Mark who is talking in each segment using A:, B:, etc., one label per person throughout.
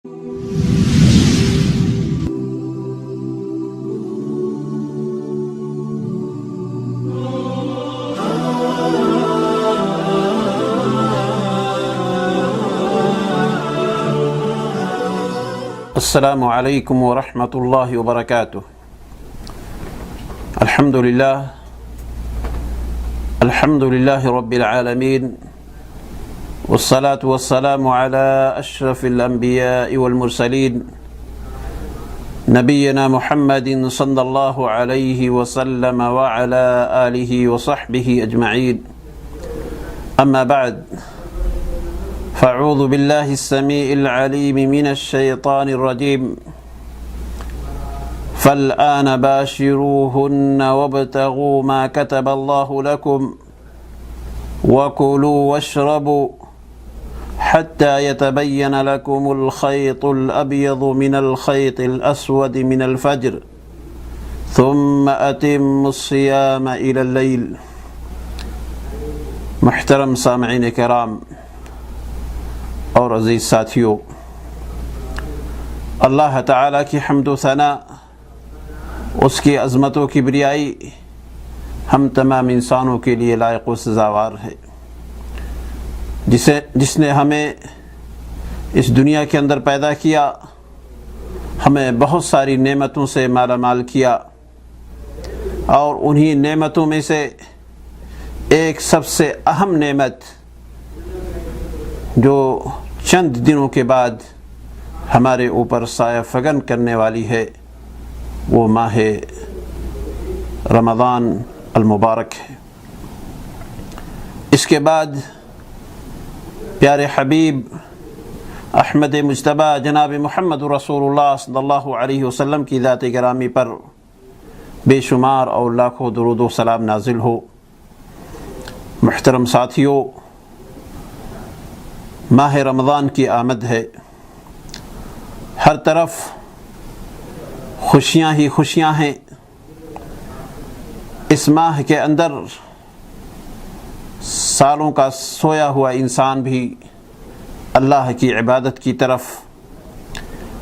A: السلام علیکم ورحمۃ اللہ وبرکاتہ۔ الحمد للہ رب العالمین، والصلاة والسلام على اشرف الانبیاء والمرسلین، نبینا محمد صلی اللہ علیہ وسلم وعلى آلہ وصحبہ اجمعین، اما بعد، فاعوذ باللہ السمیع العلیم من الشیطان الرجیم، فالآن باشروہن وابتغوا ما كتب اللہ لکم وکلوا واشربوا حتى يتبين لكم الخيط الأبيض من الخيط الأسود من الفجر ثم أتموا الصيام إلى الليل۔ محترم سامعین کرام اور عزیز ساتھیوں، اللہ تعالیٰ کی حمد و ثنا، اس کی عظمت و کبریائی ہم تمام انسانوں کے لیے لائق و سزاوار ہے، جس نے ہمیں اس دنیا کے اندر پیدا کیا، ہمیں بہت ساری نعمتوں سے مالا مال کیا، اور انہی نعمتوں میں سے ایک سب سے اہم نعمت جو چند دنوں کے بعد ہمارے اوپر سایہ فگن کرنے والی ہے، وہ ماہ رمضان المبارک ہے۔ اس کے بعد پیارے حبیب احمد مجتبیٰ جناب محمد رسول اللہ صلی اللہ علیہ وسلم کی ذات گرامی پر بے شمار اور لاکھوں درود و سلام نازل ہو۔ محترم ساتھیوں، ماہ رمضان کی آمد ہے، ہر طرف خوشیاں ہی خوشیاں ہیں۔ اس ماہ کے اندر سالوں کا سویا ہوا انسان بھی اللہ کی عبادت کی طرف،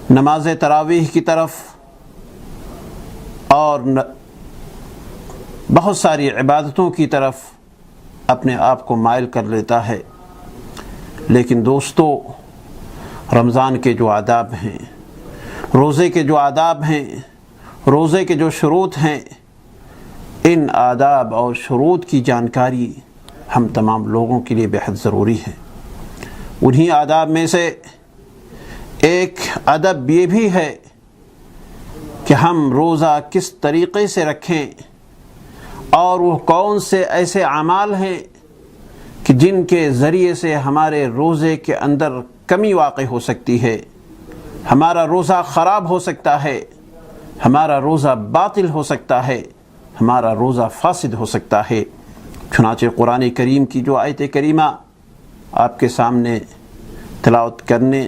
A: نماز تراویح کی طرف اور بہت ساری عبادتوں کی طرف اپنے آپ کو مائل کر لیتا ہے۔ لیکن دوستو، رمضان کے جو آداب ہیں، روزے کے جو آداب ہیں، روزے کے جو شروط ہیں، ان آداب اور شروط کی جانکاری ہم تمام لوگوں کے لیے بہت ضروری ہے۔ انہی آداب میں سے ایک ادب یہ بھی ہے کہ ہم روزہ کس طریقے سے رکھیں، اور وہ کون سے ایسے اعمال ہیں کہ جن کے ذریعے سے ہمارے روزے کے اندر کمی واقع ہو سکتی ہے، ہمارا روزہ خراب ہو سکتا ہے، ہمارا روزہ باطل ہو سکتا ہے، ہمارا روزہ فاسد ہو سکتا ہے۔ چنانچہ قرآن کریم کی جو آیت کریمہ آپ کے سامنے تلاوت کرنے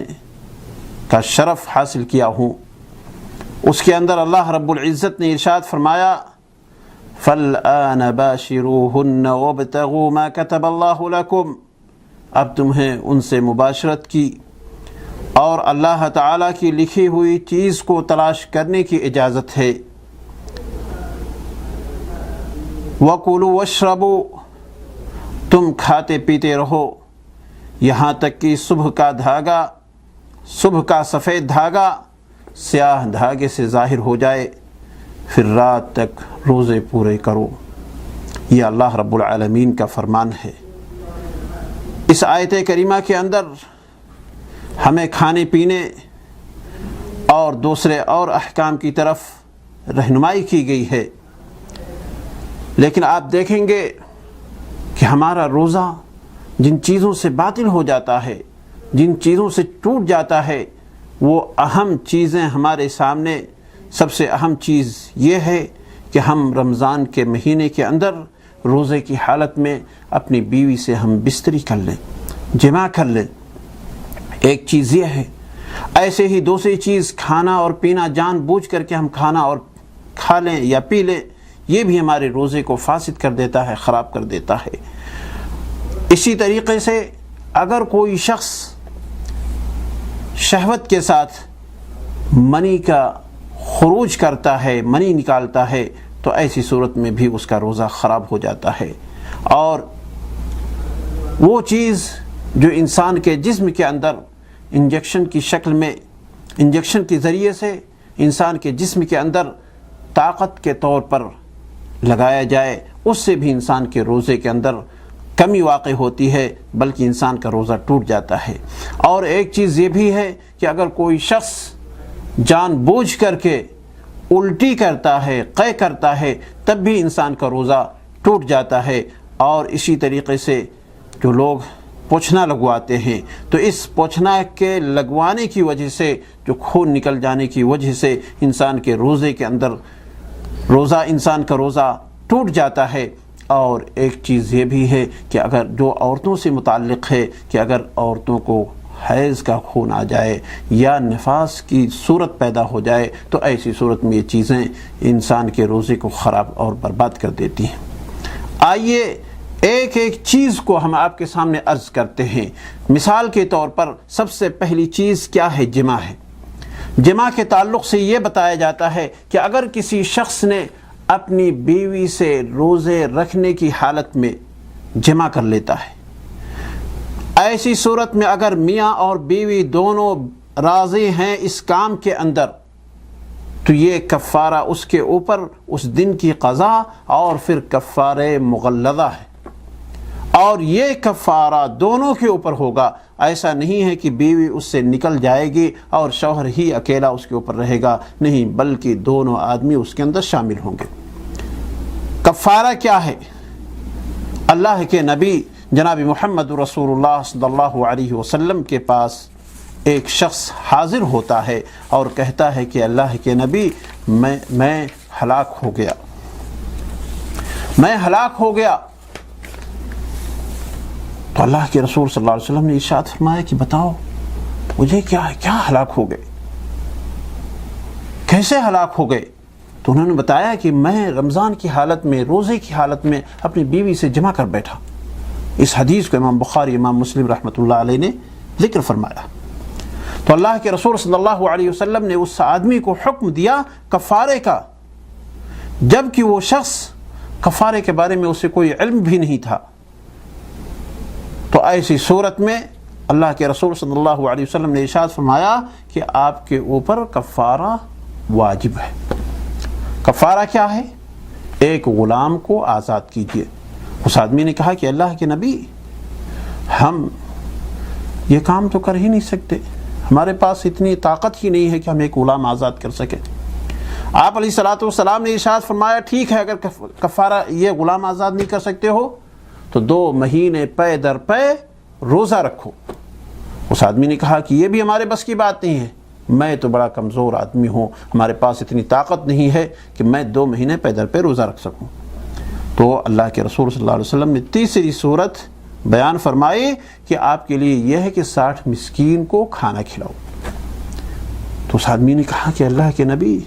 A: کا شرف حاصل کیا ہوں، اس کے اندر اللہ رب العزت نے ارشاد فرمایا، فَالْآنَ بَاشِرُوهُنَّ وَابْتَغُوا مَا كَتَبَ اللَّهُ لَكُمْ، اب تمہیں ان سے مباشرت کی اور اللہ تعالیٰ کی لکھی ہوئی چیز کو تلاش کرنے کی اجازت ہے۔ وَكُلُوا وَاشْرَبُوا، تم کھاتے پیتے رہو یہاں تک کہ صبح کا سفید دھاگا سیاہ دھاگے سے ظاہر ہو جائے، پھر رات تک روزے پورے کرو۔ یہ اللہ رب العالمین کا فرمان ہے۔ اس آیت کریمہ کے اندر ہمیں کھانے پینے اور دوسرے اور احکام کی طرف رہنمائی کی گئی ہے، لیکن آپ دیکھیں گے کہ ہمارا روزہ جن چیزوں سے باطل ہو جاتا ہے، جن چیزوں سے ٹوٹ جاتا ہے، وہ اہم چیزیں ہمارے سامنے، سب سے اہم چیز یہ ہے کہ ہم رمضان کے مہینے کے اندر روزے کی حالت میں اپنی بیوی سے ہم بستری کر لیں، جماع کر لیں۔ ایک چیز یہ ہے، ایسے ہی دوسری چیز کھانا اور پینا جان بوجھ کر کے ہم کھانا اور کھا لیں یا پی لیں، یہ بھی ہمارے روزے کو فاسد کر دیتا ہے، خراب کر دیتا ہے۔ اسی طریقے سے اگر کوئی شخص شہوت کے ساتھ منی کا خروج کرتا ہے، منی نکالتا ہے، تو ایسی صورت میں بھی اس کا روزہ خراب ہو جاتا ہے۔ اور وہ چیز جو انسان کے جسم کے اندر انجیکشن کی شکل میں، انجیکشن کے ذریعے سے انسان کے جسم کے اندر طاقت کے طور پر لگایا جائے، اس سے بھی انسان کے روزے کے اندر کمی واقع ہوتی ہے، بلکہ انسان کا روزہ ٹوٹ جاتا ہے۔ اور ایک چیز یہ بھی ہے کہ اگر کوئی شخص جان بوجھ کر کے الٹی کرتا ہے، قے کرتا ہے، تب بھی انسان کا روزہ ٹوٹ جاتا ہے۔ اور اسی طریقے سے جو لوگ پوچھنا لگواتے ہیں، تو اس پوچھنا کے لگوانے کی وجہ سے، جو خون نکل جانے کی وجہ سے انسان کے روزے کے اندر انسان کا روزہ ٹوٹ جاتا ہے۔ اور ایک چیز یہ بھی ہے کہ اگر جو عورتوں سے متعلق ہے کہ اگر عورتوں کو حیض کا خون آ جائے یا نفاس کی صورت پیدا ہو جائے، تو ایسی صورت میں یہ چیزیں انسان کے روزے کو خراب اور برباد کر دیتی ہیں۔ آئیے ایک ایک چیز کو ہم آپ کے سامنے عرض کرتے ہیں۔ مثال کے طور پر سب سے پہلی چیز کیا ہے؟ جماع ہے۔ جماع کے تعلق سے یہ بتایا جاتا ہے کہ اگر کسی شخص نے اپنی بیوی سے روزے رکھنے کی حالت میں جماع کر لیتا ہے، ایسی صورت میں اگر میاں اور بیوی دونوں راضی ہیں اس کام کے اندر، تو یہ کفارہ اس کے اوپر اس دن کی قضا اور پھر کفارہ مغلظہ ہے، اور یہ کفارہ دونوں کے اوپر ہوگا۔ ایسا نہیں ہے کہ بیوی اس سے نکل جائے گی اور شوہر ہی اکیلا اس کے اوپر رہے گا، نہیں، بلکہ دونوں آدمی اس کے اندر شامل ہوں گے۔ کفارہ کیا ہے؟ اللہ کے نبی جناب محمد رسول اللہ صلی اللہ علیہ وسلم کے پاس ایک شخص حاضر ہوتا ہے اور کہتا ہے کہ اللہ کے نبی، میں ہلاک ہو گیا، میں ہلاک ہو گیا۔ تو اللہ کے رسول صلی اللہ علیہ وسلم نے ارشاد فرمایا کہ بتاؤ مجھے کیا ہلاک ہو گئے، کیسے ہلاک ہو گئے؟ تو انہوں نے بتایا کہ میں رمضان کی حالت میں، روزے کی حالت میں اپنی بیوی سے جمع کر بیٹھا۔ اس حدیث کو امام بخاری، امام مسلم رحمۃ اللہ علیہ نے ذکر فرمایا۔ تو اللہ کے رسول صلی اللہ علیہ وسلم نے اس آدمی کو حکم دیا کفارے کا، جبکہ وہ شخص کفارے کے بارے میں اسے کوئی علم بھی نہیں تھا۔ تو ایسی صورت میں اللہ کے رسول صلی اللہ علیہ وسلم نے ارشاد فرمایا کہ آپ کے اوپر کفارہ واجب ہے۔ کفارہ کیا ہے؟ ایک غلام کو آزاد کیجیے۔ اس آدمی نے کہا کہ اللہ کے نبی، ہم یہ کام تو کر ہی نہیں سکتے، ہمارے پاس اتنی طاقت ہی نہیں ہے کہ ہم ایک غلام آزاد کر سکیں۔ آپ علیہ الصلوۃ والسلام نے ارشاد فرمایا ٹھیک ہے، اگر کفارہ یہ غلام آزاد نہیں کر سکتے ہو تو 2 مہینے پے در پے روزہ رکھو۔ اس آدمی نے کہا کہ یہ بھی ہمارے بس کی بات نہیں ہے، میں تو بڑا کمزور آدمی ہوں، ہمارے پاس اتنی طاقت نہیں ہے کہ میں 2 مہینے پے در پے روزہ رکھ سکوں۔ تو اللہ کے رسول صلی اللہ علیہ وسلم نے تیسری صورت بیان فرمائی کہ آپ کے لیے یہ ہے کہ 60 مسکین کو کھانا کھلاؤ۔ تو اس آدمی نے کہا کہ اللہ کے نبی،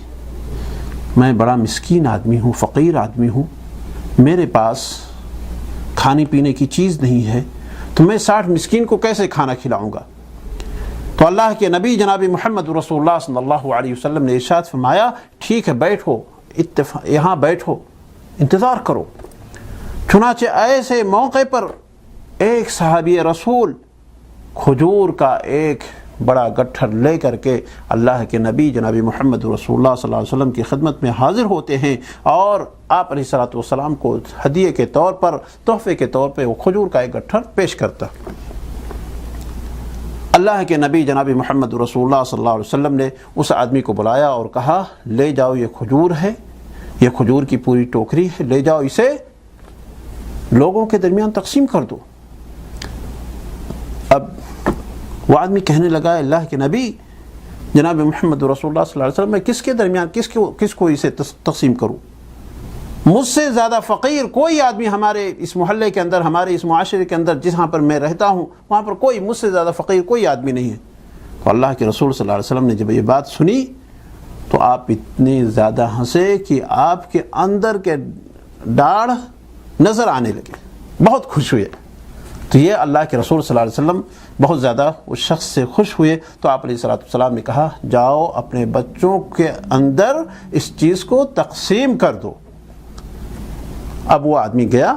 A: میں بڑا مسکین آدمی ہوں، فقیر آدمی ہوں، میرے پاس کھانے پینے کی چیز نہیں ہے، تو میں 60 مسکین کو کیسے کھانا کھلاؤں گا؟ تو اللہ کے نبی جناب محمد رسول اللہ صلی اللہ علیہ وسلم نے ارشاد فرمایا ٹھیک ہے، بیٹھو، یہاں بیٹھو، انتظار کرو۔ چنانچہ ایسے موقع پر ایک صحابی رسول کھجور کا ایک بڑا گٹھر لے کر کے اللہ کے نبی جناب محمد رسول اللہ صلی اللہ علیہ وسلم کی خدمت میں حاضر ہوتے ہیں، اور آپ علیہ الصلوۃ والسلام کو ہدیے کے طور پر، تحفے کے طور پہ وہ کھجور کا ایک گٹھر پیش کرتا۔ اللہ کے نبی جناب محمد رسول اللہ صلی اللہ علیہ وسلم نے اس آدمی کو بلایا اور کہا لے جاؤ، یہ کھجور ہے، یہ کھجور کی پوری ٹوکری ہے، لے جاؤ، اسے لوگوں کے درمیان تقسیم کر دو۔ اب وہ آدمی کہنے لگا اللہ کے نبی جناب محمد رسول اللہ صلی اللہ علیہ وسلم، میں کس کے درمیان کس کو اسے تقسیم کروں؟ مجھ سے زیادہ فقیر کوئی آدمی ہمارے اس محلے کے اندر، ہمارے اس معاشرے کے اندر جہاں پر میں رہتا ہوں، وہاں پر کوئی مجھ سے زیادہ فقیر کوئی آدمی نہیں ہے۔ تو اللہ کے رسول صلی اللہ علیہ وسلم نے جب یہ بات سنی تو آپ اتنے زیادہ ہنسے کہ آپ کے اندر کے ڈاڑھ نظر آنے لگے، بہت خوش ہوئے۔ تو یہ اللہ کے رسول صلی اللہ علیہ وسلم بہت زیادہ اس شخص سے خوش ہوئے تو آپ علیہ الصلوۃ والسلام نے کہا جاؤ اپنے بچوں کے اندر اس چیز کو تقسیم کر دو۔ اب وہ آدمی گیا،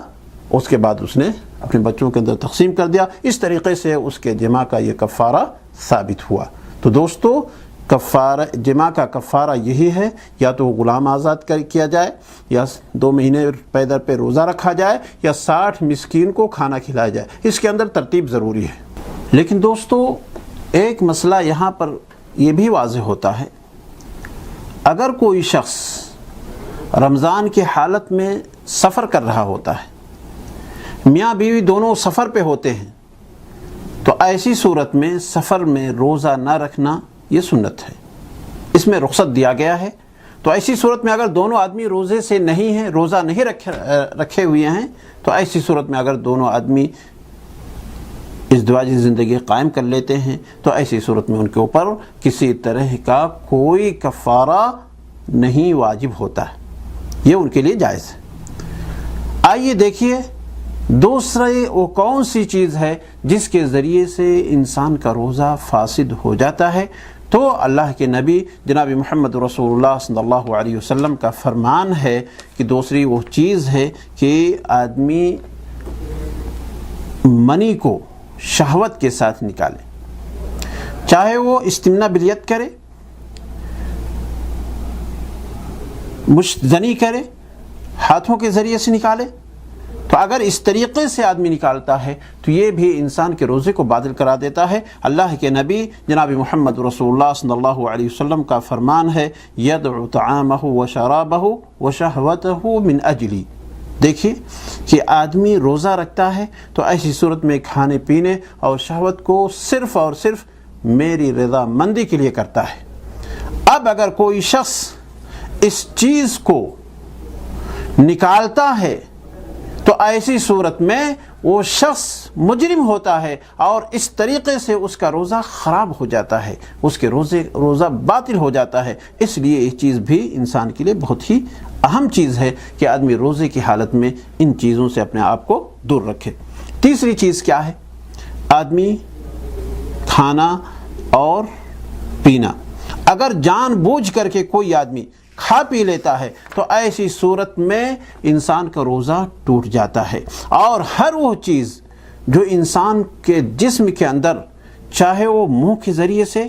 A: اس کے بعد اس نے اپنے بچوں کے اندر تقسیم کر دیا، اس طریقے سے اس کے جماع کا یہ کفارہ ثابت ہوا۔ تو دوستو کفارہ جماع کا کفارہ یہی ہے، یا تو غلام آزاد کیا جائے، یا 2 مہینے پیدر پہ روزہ رکھا جائے، یا 60 مسکین کو کھانا کھلایا جائے۔ اس کے اندر ترتیب ضروری ہے۔ لیکن دوستو ایک مسئلہ یہاں پر یہ بھی واضح ہوتا ہے، اگر کوئی شخص رمضان کی حالت میں سفر کر رہا ہوتا ہے، میاں بیوی دونوں سفر پہ ہوتے ہیں، تو ایسی صورت میں سفر میں روزہ نہ رکھنا یہ سنت ہے، اس میں رخصت دیا گیا ہے۔ تو ایسی صورت میں اگر دونوں آدمی روزے سے نہیں ہیں، روزہ نہیں رکھے ہوئے ہیں، تو ایسی صورت میں اگر دونوں آدمی ازدواجی زندگی قائم کر لیتے ہیں تو ایسی صورت میں ان کے اوپر کسی طرح کا کوئی کفارہ نہیں واجب ہوتا ہے، یہ ان کے لیے جائز ہے۔ آئیے دیکھیے دوسری وہ کون سی چیز ہے جس کے ذریعے سے انسان کا روزہ فاسد ہو جاتا ہے۔ تو اللہ کے نبی جناب محمد رسول اللہ صلی اللہ علیہ وسلم کا فرمان ہے کہ دوسری وہ چیز ہے کہ آدمی منی کو شہوت کے ساتھ نکالے، چاہے وہ استمنا بالید کرے، مشتزنی کرے، ہاتھوں کے ذریعے سے نکالے۔ تو اگر اس طریقے سے آدمی نکالتا ہے تو یہ بھی انسان کے روزے کو باطل کرا دیتا ہے۔ اللہ کے نبی جناب محمد رسول اللہ صلی اللہ علیہ وسلم کا فرمان ہے یدع طعامہ وشرابہ وشہوتہ من اجلی۔ دیکھیے کہ آدمی روزہ رکھتا ہے تو ایسی صورت میں کھانے پینے اور شہوت کو صرف اور صرف میری رضا مندی کے لیے کرتا ہے۔ اب اگر کوئی شخص اس چیز کو نکالتا ہے تو ایسی صورت میں وہ شخص مجرم ہوتا ہے اور اس طریقے سے اس کا روزہ خراب ہو جاتا ہے، اس کے روزہ باطل ہو جاتا ہے۔ اس لیے یہ چیز بھی انسان کے لیے بہت ہی اہم چیز ہے کہ آدمی روزے کی حالت میں ان چیزوں سے اپنے آپ کو دور رکھے۔ تیسری چیز کیا ہے؟ آدمی کھانا اور پینا، اگر جان بوجھ کر کے کوئی آدمی کھا پی لیتا ہے تو ایسی صورت میں انسان کا روزہ ٹوٹ جاتا ہے۔ اور ہر وہ چیز جو انسان کے جسم کے اندر چاہے وہ منہ کے ذریعے سے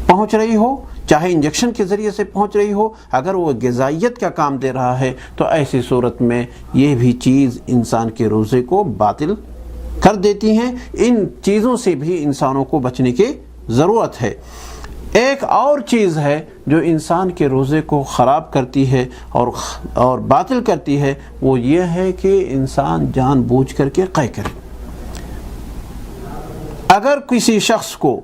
A: پہنچ رہی ہو، چاہے انجیکشن کے ذریعے سے پہنچ رہی ہو، اگر وہ غذائیت کا کام دے رہا ہے تو ایسی صورت میں یہ بھی چیز انسان کے روزے کو باطل کر دیتی ہیں۔ ان چیزوں سے بھی انسانوں کو بچنے کی ضرورت ہے۔ ایک اور چیز ہے جو انسان کے روزے کو خراب کرتی ہے اور باطل کرتی ہے، وہ یہ ہے کہ انسان جان بوجھ کر کے قے کرے۔ اگر کسی شخص کو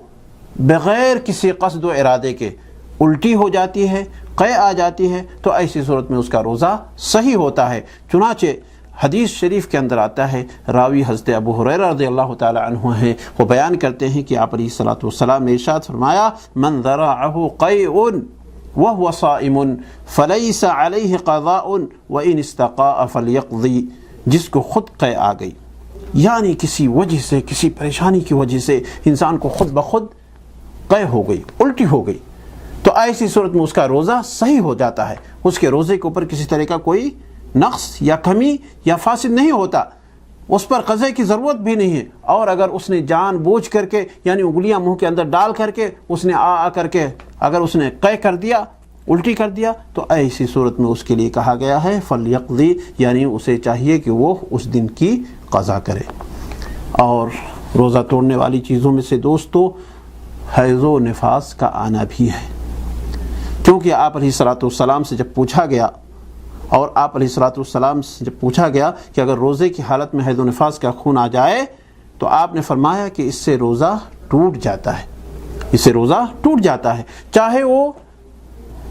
A: بغیر کسی قصد و ارادے کے الٹی ہو جاتی ہے، قے آ جاتی ہے، تو ایسی صورت میں اس کا روزہ صحیح ہوتا ہے۔ چنانچہ حدیث شریف کے اندر آتا ہے، راوی حضرت ابو ہریرہ رضی اللہ تعالی عنہ ہیں، وہ بیان کرتے ہیں کہ آپ علیہ الصلوۃ والسلام نے ارشاد فرمایا من ذرعہ قیء وهو صائم فلیس علیہ قضاء وان استقاء فلیقضی۔ جس کو خود قے آ گئی، یعنی کسی وجہ سے، کسی پریشانی کی وجہ سے انسان کو خود بخود قے ہو گئی، الٹی ہو گئی، تو ایسی صورت میں اس کا روزہ صحیح ہو جاتا ہے، اس کے روزے کے اوپر کسی طرح کا کوئی نقص یا کمی یا فاسد نہیں ہوتا، اس پر قضاء کی ضرورت بھی نہیں ہے۔ اور اگر اس نے جان بوجھ کر کے یعنی انگلیاں منہ کے اندر ڈال کر کے اس نے آ کر کے اگر اس نے قے کر دیا، الٹی کر دیا، تو ایسی صورت میں اس کے لیے کہا گیا ہے فلیقضی، یعنی اسے چاہیے کہ وہ اس دن کی قضا کرے۔ اور روزہ توڑنے والی چیزوں میں سے دوستو حیض و نفاس کا آنا بھی ہے، کیونکہ آپ علیہ الصلوۃ والسلام سے جب پوچھا گیا اور آپ علیہ الصلوۃ والسلام سے جب پوچھا گیا کہ اگر روزے کی حالت میں حیض و نفاس کا خون آ جائے تو آپ نے فرمایا کہ اس سے روزہ ٹوٹ جاتا ہے، اس سے روزہ ٹوٹ جاتا ہے، چاہے وہ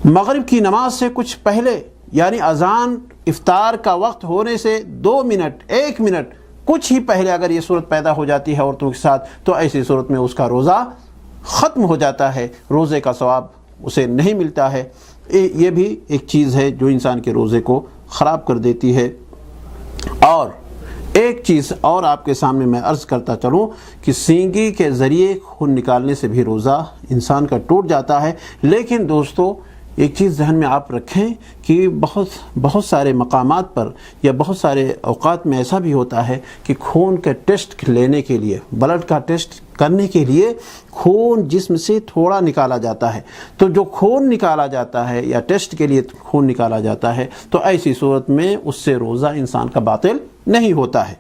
A: مغرب کی نماز سے کچھ پہلے یعنی اذان افطار کا وقت ہونے سے 2 منٹ 1 منٹ کچھ ہی پہلے اگر یہ صورت پیدا ہو جاتی ہے عورتوں کے ساتھ، تو ایسی صورت میں اس کا روزہ ختم ہو جاتا ہے، روزے کا ثواب اسے نہیں ملتا ہے۔ یہ بھی ایک چیز ہے جو انسان کے روزے کو خراب کر دیتی ہے۔ اور ایک چیز اور آپ کے سامنے میں عرض کرتا چلوں کہ سینگی کے ذریعے خون نکالنے سے بھی روزہ انسان کا ٹوٹ جاتا ہے، لیکن دوستو ایک چیز ذہن میں آپ رکھیں کہ بہت سارے مقامات پر یا بہت سارے اوقات میں ایسا بھی ہوتا ہے کہ خون کا ٹیسٹ لینے کے لیے، بلڈ کا ٹیسٹ کرنے کے لیے خون جسم سے تھوڑا نکالا جاتا ہے، تو جو خون نکالا جاتا ہے یا ٹیسٹ کے لیے خون نکالا جاتا ہے تو ایسی صورت میں اس سے روزہ انسان کا باطل نہیں ہوتا ہے۔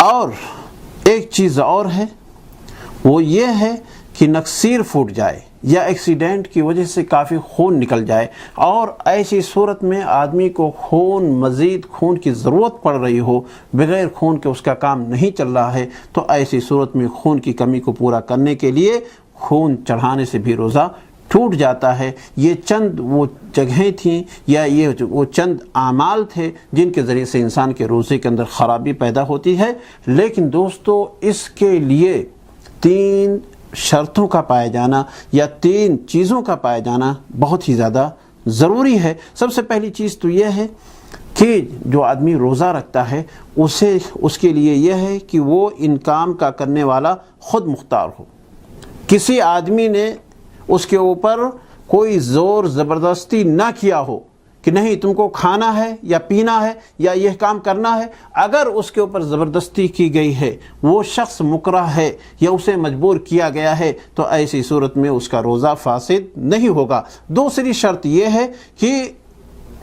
A: اور ایک چیز اور ہے، وہ یہ ہے کہ نکسیر پھوٹ جائے یا ایکسیڈنٹ کی وجہ سے کافی خون نکل جائے، اور ایسی صورت میں آدمی کو مزید خون کی ضرورت پڑ رہی ہو، بغیر خون کے اس کا کام نہیں چل رہا ہے، تو ایسی صورت میں خون کی کمی کو پورا کرنے کے لیے خون چڑھانے سے بھی روزہ ٹوٹ جاتا ہے۔ یہ چند وہ جگہیں تھیں یا یہ وہ چند اعمال تھے جن کے ذریعے سے انسان کے روزے کے اندر خرابی پیدا ہوتی ہے، لیکن دوستو اس کے لیے 3 شرطوں کا پایا جانا یا 3 چیزوں کا پایا جانا بہت ہی زیادہ ضروری ہے۔ سب سے پہلی چیز تو یہ ہے کہ جو آدمی روزہ رکھتا ہے اس کے لیے یہ ہے کہ وہ ان کام کا کرنے والا خود مختار ہو، کسی آدمی نے اس کے اوپر کوئی زور زبردستی نہ کیا ہو کہ نہیں تم کو کھانا ہے یا پینا ہے یا یہ کام کرنا ہے۔ اگر اس کے اوپر زبردستی کی گئی ہے، وہ شخص مکرہ ہے یا اسے مجبور کیا گیا ہے، تو ایسی صورت میں اس کا روزہ فاسد نہیں ہوگا۔ دوسری شرط یہ ہے کہ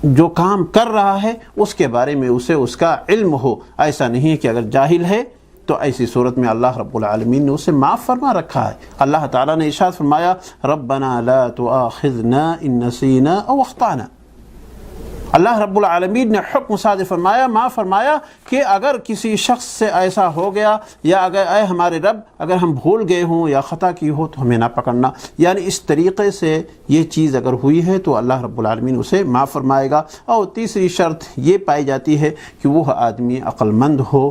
A: جو کام کر رہا ہے اس کے بارے میں اسے اس کا علم ہو، ایسا نہیں کہ اگر جاہل ہے تو ایسی صورت میں اللہ رب العالمین نے اسے معاف فرما رکھا ہے۔ اللہ تعالیٰ نے ارشاد فرمایا ربنا لا تؤاخذنا ان نسینا او اخطانا۔ اللہ رب العالمین نے حکم صادر فرمایا، معاف فرمایا کہ اگر کسی شخص سے ایسا ہو گیا یا اگر اے ہمارے رب اگر ہم بھول گئے ہوں یا خطا کی ہو تو ہمیں نہ پکڑنا، یعنی اس طریقے سے یہ چیز اگر ہوئی ہے تو اللہ رب العالمین اسے معاف فرمائے گا۔ اور تیسری شرط یہ پائی جاتی ہے کہ وہ آدمی عقل مند ہو،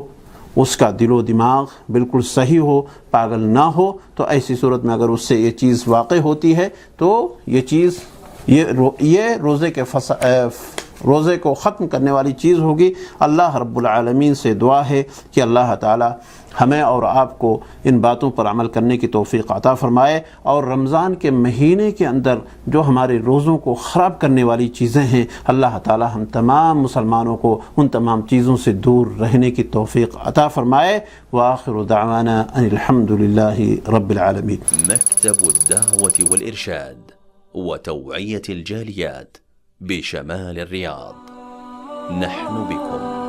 A: اس کا دل و دماغ بالکل صحیح ہو، پاگل نہ ہو، تو ایسی صورت میں اگر اس سے یہ چیز واقع ہوتی ہے تو یہ چیز یہ روزے کو ختم کرنے والی چیز ہوگی۔ اللہ رب العالمین سے دعا ہے کہ اللہ تعالی ہمیں اور آپ کو ان باتوں پر عمل کرنے کی توفیق عطا فرمائے، اور رمضان کے مہینے کے اندر جو ہمارے روزوں کو خراب کرنے والی چیزیں ہیں، اللہ تعالی ہم تمام مسلمانوں کو ان تمام چیزوں سے دور رہنے کی توفیق عطا فرمائے۔ وآخر دعوانا ان الحمد للہ رب العالمین۔
B: مكتب الدعوة والإرشاد وتوعية الجاليات بشمال الرياض، نحن بكم.